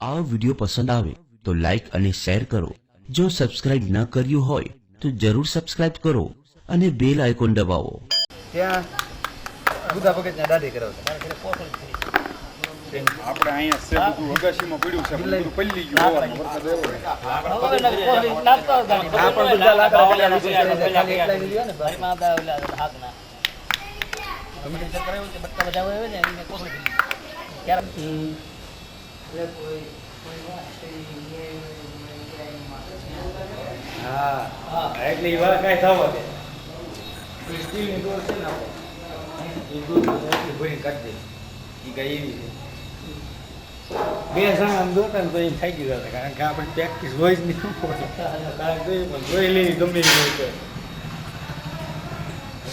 આ વિડિયો પસંદ આવે તો લાઈક અને શેર કરો। જો સબસ્ક્રાઇબ ન કર્યું હોય તો જરૂર સબસ્ક્રાઇબ કરો અને બેલ આઇકોન દબાવો। ત્યાં બુધા ભગતના દાઢી કરાવતા આપણે અહીંયા છે બધું અગાશીમાં પડ્યું છે બધું પલ્લી ગયું હવામાં વરસાદ આવ્યો આ પણ બધા લાકડા પેલા ખાલી એકલા ની લ્યો ને હા એટલે ઈ વાત કાઈ થવા દે સ્ટીલની ડોર છે ને ઈ દૂધ એટલી ભરી કાઢી દે ઈ ગઈ એવી છે બે જણા આમ દોતા ને તો એ થાકી જતા કારણ કે આપણે પ્રેક્ટિસ હોય જ નહીં કારણ કે પણ જોઈ લેવી ગમે એવી હોય તો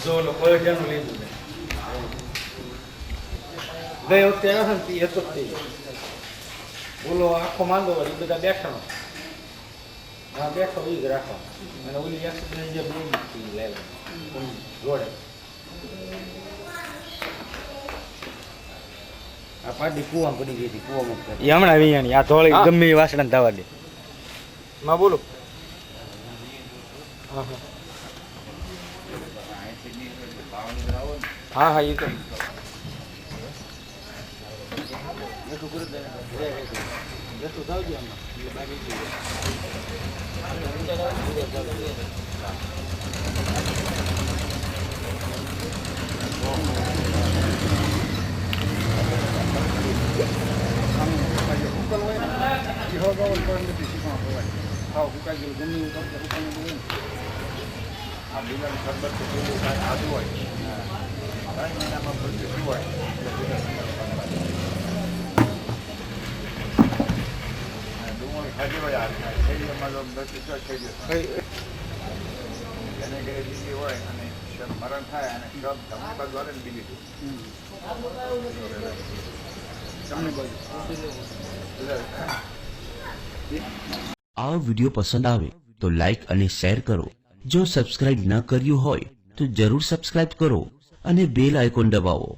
જો ઓલો પૈસાનું લીધું ને ગઈ વખતે આવ્યો ને એ તો જ થઈ બોલો આખો માંદો હોય એ બધા બેઠાનો હા બેઠો એ જ રાખવા અને ઓલી એક્સિડન્ટ જે બહુ લે જોડે આ પાડી કુવામાં પડી ગઈ હતી કુવામાં એ હમણાં વિયાણી આ ધોળી ગમે એ વાસણ થવા દે માં બોલો હા હા એ તો મરણ થાય અને બીજી આ વિડિયો પસંદ આવે તો લાઈક અને શેર કરો। જો સબસ્ક્રાઇબ ન કર્યું હોય તો જરૂર સબસ્ક્રાઇબ કરો અને બેલ આઇકોન દબાવો।